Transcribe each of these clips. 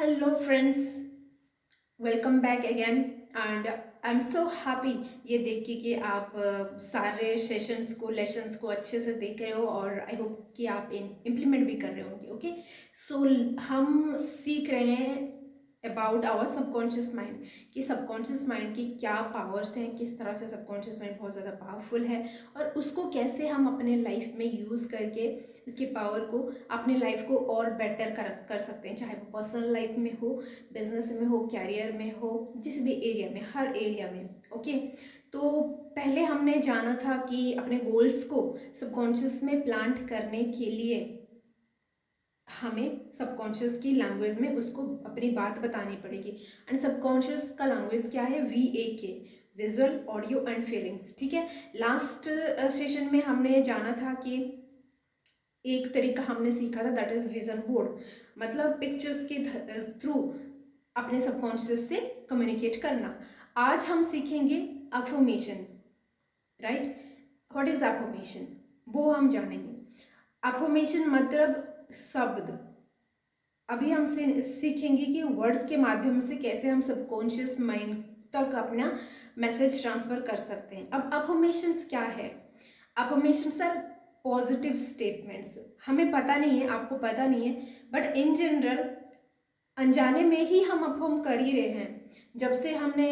Hello friends, welcome back again and I am so happy ये देख के कि आप सारे लेसन्स को अच्छे से देख रहे हो और आई होप कि आप इम्प्लीमेंट भी कर रहे होंगे। ओके, सो हम सीख रहे हैं अबाउट आवर सबकॉन्शियस माइंड कि सबकॉन्शियस माइंड की क्या पावर्स हैं, किस तरह से सबकॉन्शियस माइंड बहुत ज़्यादा पावरफुल है और उसको कैसे हम अपने लाइफ में यूज़ करके उसकी पावर को अपने लाइफ को और बेटर कर सकते हैं, चाहे वो पर्सनल लाइफ में हो, बिजनेस में हो, कैरियर में हो, जिस भी एरिया में, हर एरिया में। ओके, तो पहले हमने जाना था कि अपने गोल्स को सबकॉन्शियस में प्लांट करने के लिए हमें सबकॉन्शियस की लैंग्वेज में उसको अपनी बात बतानी पड़ेगी। एंड सबकॉन्शियस का लैंग्वेज क्या है? VAK, visual, audio and feelings. ठीक है, लास्ट सेशन में हमने जाना था कि एक तरीका हमने सीखा था, दैट इज विजन बोर्ड, मतलब पिक्चर्स के थ्रू अपने सबकॉन्शियस से कम्युनिकेट करना। आज हम सीखेंगे affirmation. Right, what is affirmation, वो हम जानेंगे। अफर्मेशन मतलब शब्द। अभी हम सीखेंगे कि वर्ड्स के माध्यम से कैसे हम सबकॉन्शियस माइंड तक अपना मैसेज ट्रांसफर कर सकते हैं। अब अफर्मेशंस क्या है? Affirmations are positive statements. हमें पता नहीं है, आपको पता नहीं है, बट इन जनरल अनजाने में ही हम अफर्म कर ही रहे हैं। जब से हमने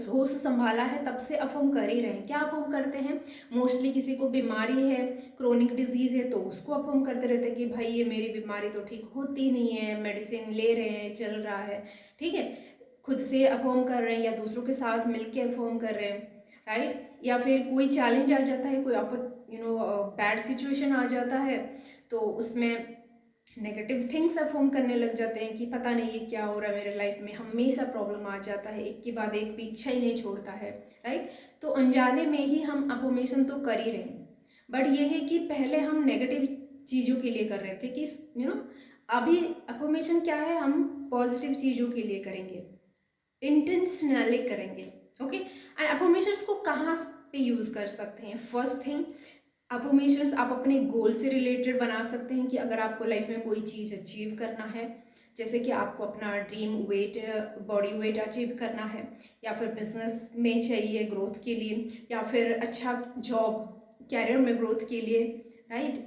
होश संभाला है तब से अफर्म कर ही रहे हैं। क्या अफर्म करते हैं? मोस्टली किसी को बीमारी है, क्रोनिक डिजीज है, तो उसको अफर्म करते रहते हैं कि भाई ये मेरी बीमारी तो ठीक होती नहीं है, मेडिसिन ले रहे हैं, चल रहा है। ठीक है, खुद से अफर्म कर रहे हैं या दूसरों के साथ मिलके अफर्म कर रहे हैं। राइट, या फिर कोई चैलेंज आ जाता है, कोई बैड सिचुएशन आ जाता है, तो उसमें नेगेटिव थिंग्स अफॉर्म करने लग जाते हैं कि पता नहीं ये क्या हो रहा है मेरे लाइफ में, हमेशा प्रॉब्लम आ जाता है, एक के बाद एक पीछा ही नहीं छोड़ता है। राइट, तो अनजाने में ही हम अफर्मेशन तो कर ही रहे हैं, बट ये है कि पहले हम नेगेटिव चीज़ों के लिए कर रहे थे कि अभी अफर्मेशन क्या है, हम पॉजिटिव चीज़ों के लिए करेंगे, इंटेंशनली करेंगे। ओके, एंड अफर्मेशंस को कहाँ पे यूज़ कर सकते हैं? फर्स्ट थिंग, अफर्मेशंस आप अपने गोल से रिलेटेड बना सकते हैं कि अगर आपको लाइफ में कोई चीज़ अचीव करना है, जैसे कि आपको अपना dream weight, body weight achieve करना है, या फिर बिजनेस में चाहिए ग्रोथ के लिए, या फिर अच्छा जॉब कैरियर में ग्रोथ के लिए। राइट,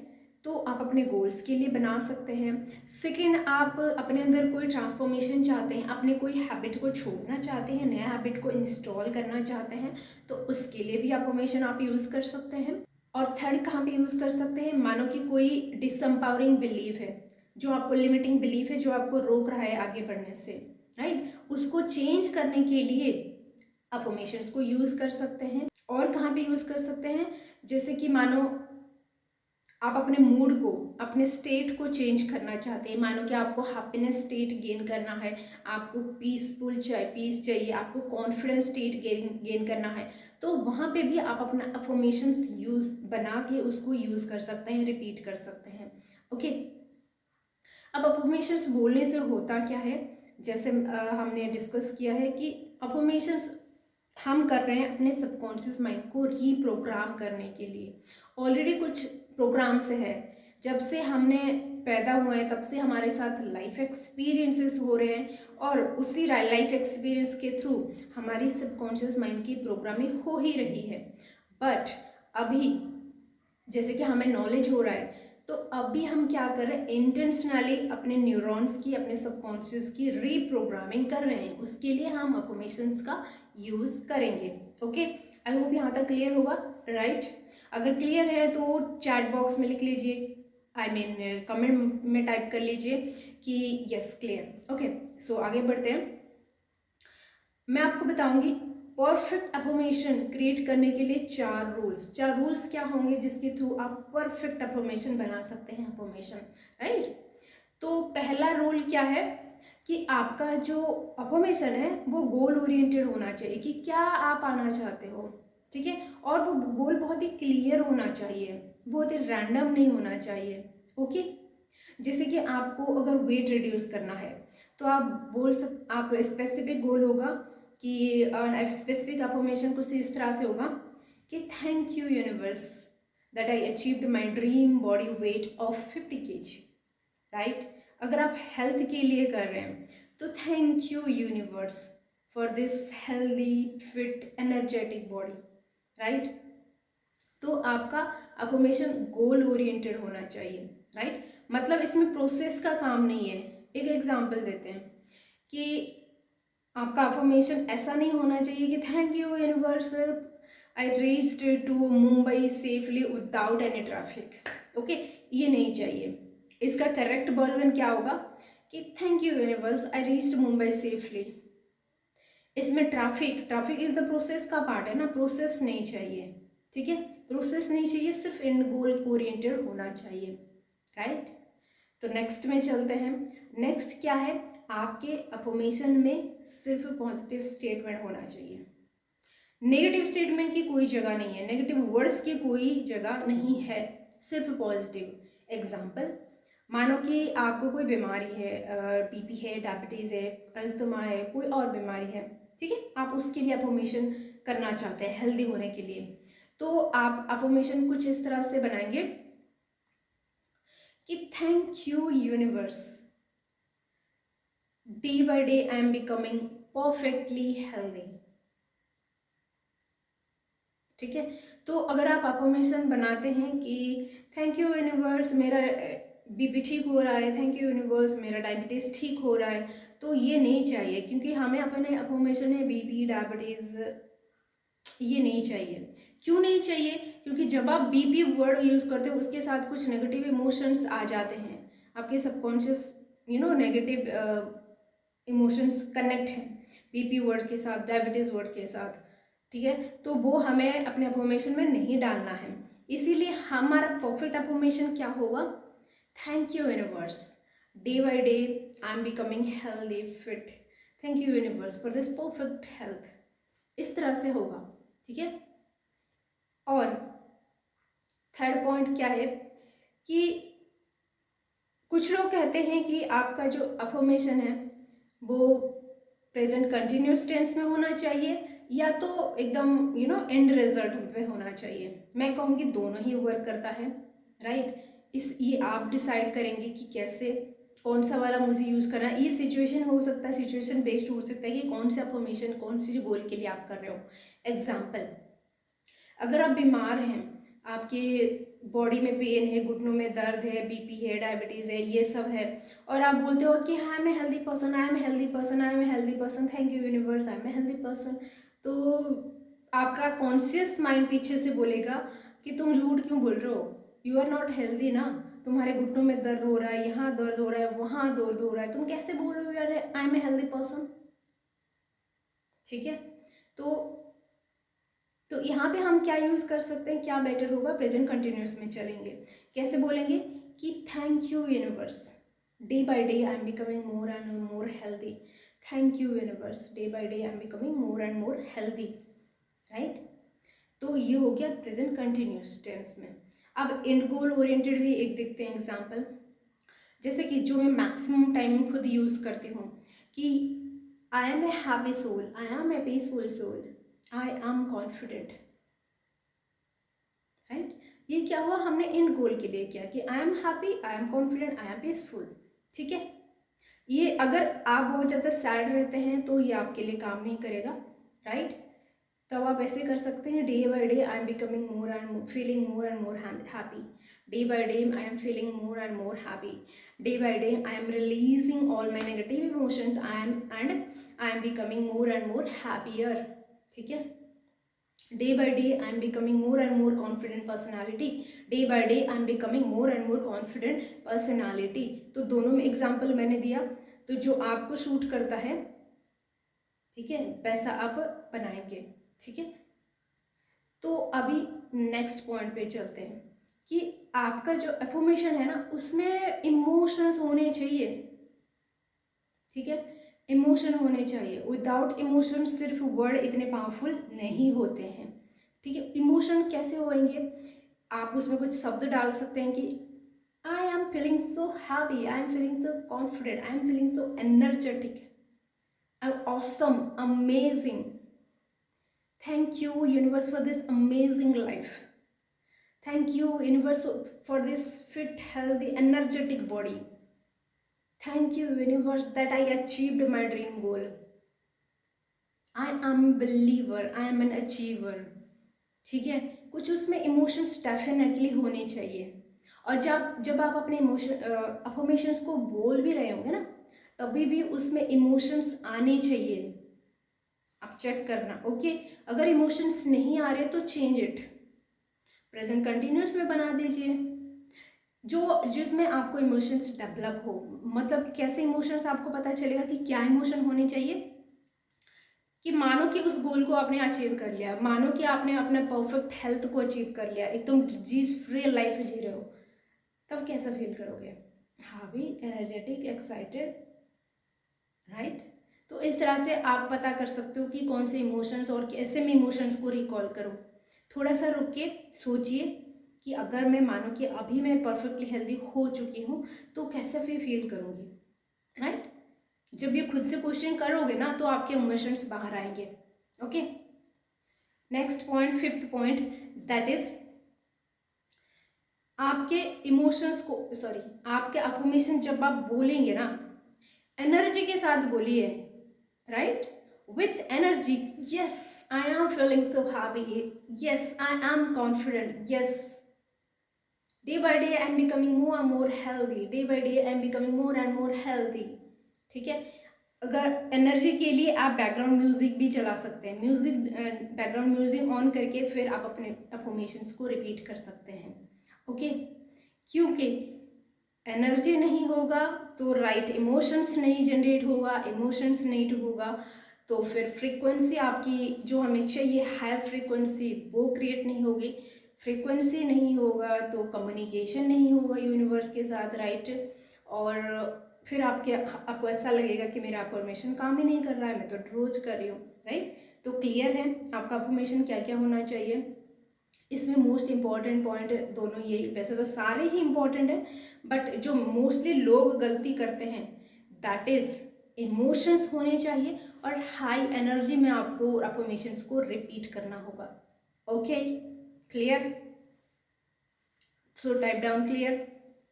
तो आप अपने गोल्स के लिए बना सकते हैं। सेकंड, आप अपने अंदर कोई ट्रांसफॉर्मेशन चाहते हैं, अपने कोई हैबिट को छोड़ना चाहते हैं, नया हैबिट को इंस्टॉल करना चाहते हैं, तो उसके लिए भी अफर्मेशन आप यूज़ कर सकते हैं। और थर्ड कहाँ पे यूज़ कर सकते हैं? मानो कि कोई डिसम्पावरिंग बिलीफ है, जो आपको लिमिटिंग बिलीफ है, जो आपको रोक रहा है आगे बढ़ने से। राइट, उसको चेंज करने के लिए अफर्मेशंस को यूज़ कर सकते हैं। और कहाँ पे यूज़ कर सकते हैं? जैसे कि मानो आप अपने मूड को, अपने स्टेट को चेंज करना चाहते हैं, मानो कि आपको हैप्पीनेस स्टेट गेन करना है, आपको पीस चाहिए, आपको कॉन्फिडेंस स्टेट गेन करना है, तो वहाँ पे भी आप अपना अफर्मेशंस यूज़ बना के उसको यूज़ कर सकते हैं, रिपीट कर सकते हैं। ओके, अब अफर्मेशंस बोलने से होता क्या है? जैसे हमने डिस्कस किया है कि अफर्मेशंस हम कर रहे हैं अपने सबकॉन्शियस माइंड को रीप्रोग्राम करने के लिए। ऑलरेडी कुछ प्रोग्राम से है, जब से हमने पैदा हुए हैं तब से हमारे साथ लाइफ एक्सपीरियंसेस हो रहे हैं, और उसी लाइफ एक्सपीरियंस के थ्रू हमारी सबकॉन्शियस माइंड की प्रोग्रामिंग हो ही रही है। बट अभी जैसे कि हमें नॉलेज हो रहा है, तो अभी हम क्या कर रहे हैं? इंटेंशनली अपने न्यूरॉन्स की, अपने सबकॉन्शियस की रीप्रोग्रामिंग कर रहे हैं, उसके लिए हम अफर्मेशंस का यूज़ करेंगे। ओके, आई होप यहाँ तक क्लियर होगा। राइट, अगर क्लियर है तो चैट बॉक्स में लिख लीजिए, आई मीन कमेंट में टाइप कर लीजिए कि यस क्लियर। ओके, सो आगे बढ़ते हैं। मैं आपको बताऊंगी परफेक्ट अफर्मेशन क्रिएट करने के लिए चार रूल्स क्या होंगे जिसके थ्रू आप परफेक्ट अफर्मेशन बना सकते हैं अफर्मेशन। राइट, तो पहला रूल क्या है कि आपका जो अफर्मेशन है वो गोल ओरिएंटेड होना चाहिए, कि क्या आप आना चाहते हो। ठीक है, और वो गोल बहुत ही क्लियर होना चाहिए, बहुत ही रैंडम नहीं होना चाहिए। ओके, जैसे कि आपको अगर वेट रिड्यूस करना है, तो आप स्पेसिफिक गोल होगा कि स्पेसिफिक अफर्मेशन कुछ इस तरह से होगा कि thank you universe that I achieved my dream body weight of 50 kg। Right, अगर आप हेल्थ के लिए कर रहे हैं तो thank you universe for this healthy fit energetic body, right. तो आपका अफर्मेशन गोल ओरिएंटेड होना चाहिए, राइट। मतलब इसमें प्रोसेस का काम नहीं है। एक एग्जांपल देते हैं कि आपका अफर्मेशन ऐसा नहीं होना चाहिए कि thank you universe I reached to Mumbai safely without any traffic, okay, ये नहीं चाहिए। इसका करेक्ट वर्जन क्या होगा कि thank you universe I reached Mumbai safely. इसमें ट्रैफिक इज द प्रोसेस का पार्ट है ना, प्रोसेस नहीं चाहिए, ठीक है, प्रोसेस नहीं चाहिए, सिर्फ एंड गोल ओरिएंटेड होना चाहिए, राइट। तो नेक्स्ट में चलते हैं। नेक्स्ट क्या है, आपके अफर्मेशन में सिर्फ पॉजिटिव स्टेटमेंट होना चाहिए। नेगेटिव स्टेटमेंट की कोई जगह नहीं है, नेगेटिव वर्ड्स की कोई जगह नहीं है, सिर्फ पॉजिटिव। एग्जाम्पल, मानो कि आपको कोई बीमारी है, बीपी है, डायबिटीज़ है, अस्थमा है, कोई और बीमारी है, ठीक है, आप उसके लिए अफर्मेशन करना चाहते हैं हेल्दी होने के लिए। तो आप अफर्मेशन कुछ इस तरह से बनाएंगे कि thank you universe, day by day I am becoming perfectly healthy, ठीक है। तो अगर आप अफर्मेशन बनाते हैं कि थैंक यू यूनिवर्स मेरा बीपी ठीक हो रहा है, थैंक यू यूनिवर्स मेरा डायबिटीज़ ठीक हो रहा है, तो ये नहीं चाहिए, क्योंकि हमें अपने अफर्मेशन है बीपी डायबिटीज़ ये नहीं चाहिए। क्यों नहीं चाहिए, क्योंकि जब आप बीपी वर्ड यूज़ करते हो उसके साथ कुछ नेगेटिव इमोशंस आ जाते हैं, आपके सबकॉन्शियस नेगेटिव इमोशंस कनेक्ट हैं बीपी वर्ड के साथ, डायबिटीज़ वर्ड के साथ, ठीक है। तो वो हमें अपने अफर्मेशन में नहीं डालना है। इसीलिए हमारा परफेक्ट अफर्मेशन क्या होगा, thank you universe, day by day I am becoming healthy fit, thank you universe for this perfect health, इस तरह से होगा, ठीक है। और थर्ड पॉइंट क्या है कि कुछ लोग कहते हैं कि आपका जो अफर्मेशन है वो प्रेजेंट कंटिन्यूस टेंस में होना चाहिए या तो एकदम एंड रिजल्ट पे होना चाहिए। मैं कहूँगी दोनों ही वर्क करता है, राइट। ये आप डिसाइड करेंगे कि कैसे कौन सा वाला मुझे यूज़ करना है। ये सिचुएशन हो सकता है, सिचुएशन बेस्ड हो सकता है कि कौन सा अफर्मेशन कौन सी गोल के लिए आप कर रहे हो। एग्जाम्पल, अगर आप बीमार हैं, आपके बॉडी में पेन है, घुटनों में दर्द है, बीपी है, डायबिटीज़ है, ये सब है, और आप बोलते हो कि हाँ मैं healthy person, I am healthy person, I am healthy person, thank you universe I am healthy person, तो आपका कॉन्शियस माइंड पीछे से बोलेगा कि तुम झूठ क्यों बोल रहे हो, यू आर नॉट हेल्दी ना, तुम्हारे घुटनों में दर्द हो रहा है, यहाँ दर्द हो रहा है, वहाँ दर्द हो रहा है, तुम कैसे बोल रहे हो यार I am a healthy person, ठीक है। तो यहाँ पे हम क्या यूज़ कर सकते हैं, क्या बेटर होगा, प्रेजेंट कंटिन्यूस में चलेंगे। कैसे बोलेंगे कि thank you universe, day by day I am becoming more and more healthy, thank you universe, day by day I am becoming more and more healthy, right. तो ये हो गया प्रेजेंट कंटिन्यूस टेंस में। अब एंड गोल ओरिएंटेड भी एक देखते हैं एग्जाम्पल, जैसे कि जो मैं मैक्सिमम टाइम खुद यूज़ करती हूँ कि I am a happy soul, I am a peaceful soul, I am confident, right. ये क्या हुआ, हमने एंड गोल के लिए किया कि I am happy, I am confident, I am peaceful, ठीक है। ये अगर आप बहुत ज़्यादा सैड रहते हैं तो ये आपके लिए काम नहीं करेगा, राइट। तब आप ऐसे कर सकते हैं, day by day I am becoming more and feeling more and more happy, day by day I am feeling more and more happy, day by day I am releasing all my negative emotions, I am becoming more and more happier, ठीक है। Day by day I am becoming more and more confident personality, day by day I am becoming more and more confident personality. तो दोनों में example मैंने दिया, तो जो आपको शूट करता है, ठीक है, वैसा आप बनाएंगे, ठीक है। तो अभी नेक्स्ट पॉइंट पे चलते हैं कि आपका जो अफर्मेशन है ना उसमें इमोशंस होने चाहिए, ठीक है, इमोशन होने चाहिए। विदाउट इमोशन सिर्फ वर्ड इतने पावरफुल नहीं होते हैं, ठीक है। इमोशन कैसे होंगे, आप उसमें कुछ शब्द डाल सकते हैं कि I am feeling so happy, I am feeling so confident, I am feeling so energetic, I am awesome, amazing, thank you universe for this amazing life, thank you universe for this fit healthy energetic body, thank you universe that I achieved my dream goal. I am believer, I am an achiever. ठीक है, कुछ उसमें emotions definitely होने चाहिए। और जब आप अपने अफर्मेशंस को बोल भी रहे होंगे ना, तभी भी उसमें इमोशंस आने चाहिए। आप चेक करना, ओके। अगर इमोशंस नहीं आ रहे तो चेंज इट, प्रेजेंट कंटिन्यूस में बना दीजिए, जो जिसमें आपको इमोशंस डेवलप हो। मतलब कैसे इमोशंस आपको पता चलेगा कि क्या इमोशन होने चाहिए? कि मानो कि उस गोल को आपने अचीव कर लिया, मानो कि आपने अपने परफेक्ट हेल्थ को अचीव कर लिया, एकदम डिजीज फ्री लाइफ जी रहे हो, तब कैसा फील करोगे? हाँ भी, एनर्जेटिक, एक्साइटेड, राइट। तो इस तरह से आप पता कर सकते हो कि कौन से इमोशंस और कैसे मैं इमोशंस को रिकॉल करूँ। थोड़ा सा रुक के सोचिए कि अगर मैं मानो कि अभी मैं परफेक्टली हेल्दी हो चुकी हूँ तो कैसे फिर फील करूँगी, राइट। जब ये खुद से क्वेश्चन करोगे ना तो आपके इमोशंस बाहर आएंगे, okay. Next point, fifth point, that is आपके इमोशंस को, सॉरी, आपके अफर्मेशन जब आप बोलेंगे ना, एनर्जी के साथ बोलिए, right, with energy. Yes, I am feeling so happy, yes I am confident, yes day by day I am becoming more and more healthy, day by day I am becoming more and more healthy. ठीक है, अगर energy के लिए आप background music भी चला सकते हैं, म्यूजिक, बैकग्राउंड म्यूजिक ऑन करके फिर आप अपने अफर्मेशंस को रिपीट कर सकते हैं, ओके। क्योंकि एनर्जी नहीं होगा तो राइट इमोशंस नहीं जनरेट होगा, इमोशंस नहीं होगा तो फिर फ्रीक्वेंसी आपकी जो हमें चाहिए हाई फ्रीक्वेंसी वो क्रिएट नहीं होगी, फ्रीक्वेंसी नहीं होगा तो कम्युनिकेशन नहीं होगा यूनिवर्स के साथ, राइट। और फिर आपको ऐसा लगेगा कि मेरा अफर्मेशन काम ही नहीं कर रहा है, मैं तो रोज कर रही हूँ, राइट। तो क्लियर है आपका अफर्मेशन क्या क्या होना चाहिए। इसमें मोस्ट इम्पॉर्टेंट पॉइंट दोनों यही, वैसे तो सारे ही इम्पॉर्टेंट हैं बट जो मोस्टली लोग गलती करते हैं दैट इज इमोशंस होने चाहिए और हाई एनर्जी में आपको अफर्मेशंस को रिपीट करना होगा, okay. Clear? So type down clear.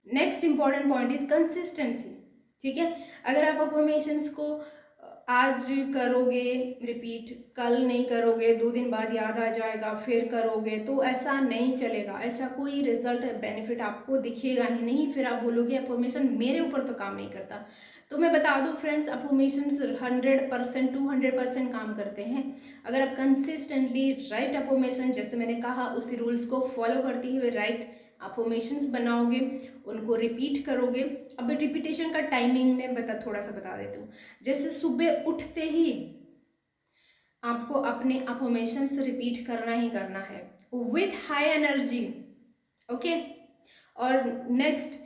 Next important point is consistency. ठीक है, अगर आप अफर्मेशंस को आज करोगे रिपीट, कल नहीं करोगे, 2 दिन बाद याद आ जाएगा फिर करोगे, तो ऐसा नहीं चलेगा, ऐसा कोई रिजल्ट बेनिफिट आपको दिखेगा ही नहीं। फिर आप बोलोगे अफर्मेशन मेरे ऊपर तो काम नहीं करता। तो मैं बता दूं फ्रेंड्स, अफर्मेशंस 100% 200% काम करते हैं अगर आप कंसिस्टेंटली राइट अफर्मेशन, जैसे मैंने कहा उसी रूल्स को फॉलो करते हुए राइट अफर्मेशंस बनाओगे, उनको रिपीट करोगे। अब रिपीटेशन का टाइमिंग में थोड़ा सा बता देती हूँ। जैसे सुबह उठते ही आपको अपने अफर्मेशंस रिपीट करना ही करना है विथ हाई एनर्जी, ओके। और नेक्स्ट,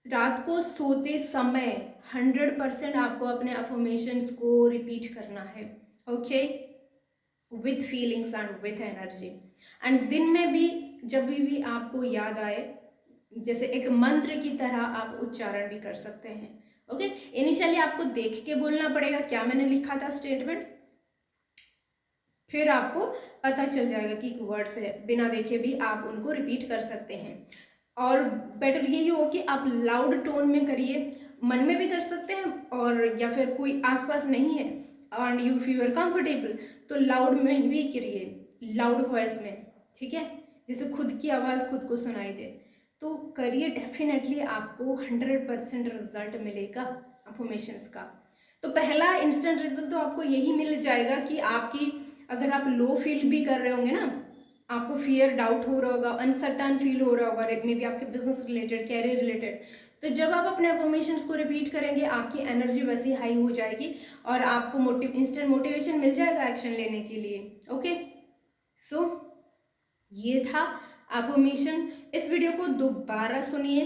रात को सोते समय 100% आपको अपने अफर्मेशंस को रिपीट करना है, okay, with feelings and with energy. And दिन में भी जब भी आपको याद आए, जैसे एक मंत्र की तरह आप उच्चारण भी कर सकते हैं, ओके। इनिशियली आपको देख के बोलना पड़ेगा क्या मैंने लिखा था स्टेटमेंट, फिर आपको पता चल जाएगा कि वर्ड्स है, बिना देखे भी आप उनको रिपीट कर सकते हैं। और बेटर यही होगा कि आप लाउड टोन में करिए, मन में भी कर सकते हैं, और या फिर कोई आसपास नहीं है एंड यू फील कंफर्टेबल तो लाउड में भी करिए, लाउड वॉइस में, ठीक है, जैसे खुद की आवाज़ खुद को सुनाई दे। तो करिए, डेफिनेटली आपको 100% रिजल्ट मिलेगा अफर्मेशंस का। तो पहला इंस्टेंट रिजल्ट तो आपको यही मिल जाएगा कि आपकी, अगर आप लो फील भी कर रहे होंगे ना, आपको फियर डाउट हो रहा होगा, अनसर्टन फील हो रहा होगा, मे बी आपके बिजनेस रिलेटेड, कैरियर रिलेटेड, तो जब आप अपने अफर्मेशंस को रिपीट करेंगे आपकी एनर्जी वैसी हाई हो जाएगी और आपको इंस्टेंट मोटिवेशन मिल जाएगा एक्शन लेने के लिए, ओके। सो ये था अफर्मेशन। इस वीडियो को दोबारा सुनिए,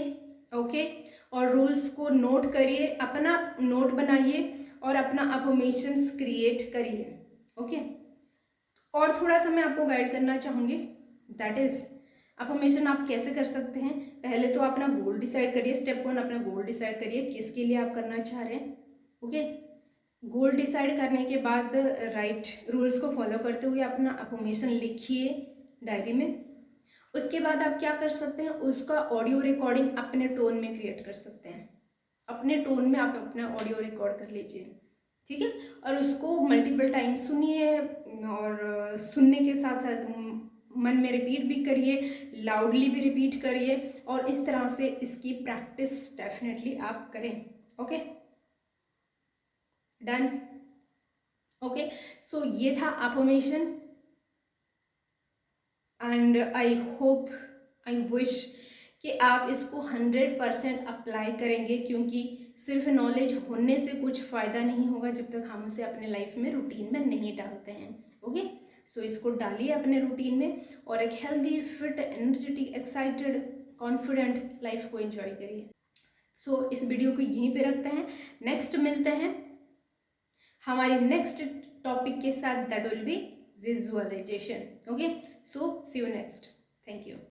ओके, और रूल्स को नोट करिए, अपना नोट बनाइए और अपना अफर्मेशंस क्रिएट करिए, ओके। और थोड़ा सा मैं आपको गाइड करना चाहूँगी, दैट इज अफर्मेशन आप कैसे कर सकते हैं। पहले तो अपना गोल डिसाइड करिए, स्टेप 1 अपना गोल डिसाइड करिए किसके लिए आप करना चाह रहे हैं, ओके। गोल डिसाइड करने के बाद राइट रूल्स को फॉलो करते हुए अपना अफर्मेशन लिखिए डायरी में। उसके बाद आप क्या कर सकते हैं, उसका ऑडियो रिकॉर्डिंग अपने टोन में क्रिएट कर सकते हैं, अपने टोन में आप अपना ऑडियो रिकॉर्ड कर लीजिए, ठीक है। और उसको मल्टीपल टाइम सुनिए और सुनने के साथ साथ मन में रिपीट भी करिए, लाउडली भी रिपीट करिए, और इस तरह से इसकी प्रैक्टिस डेफिनेटली आप करें। Okay, done. ओके, सो ये था affirmation and I hope, I wish कि आप इसको 100% अप्लाई करेंगे, क्योंकि सिर्फ नॉलेज होने से कुछ फ़ायदा नहीं होगा जब तक हम उसे अपने लाइफ में रूटीन में नहीं डालते हैं। ओके, सो इसको डालिए अपने रूटीन में और एक healthy, fit, energetic, excited, confident life को एंजॉय करिए। सो इस वीडियो को यहीं पे रखते हैं, नेक्स्ट मिलते हैं हमारी नेक्स्ट टॉपिक के साथ, that will be visualization. Okay, so see you next, thank you.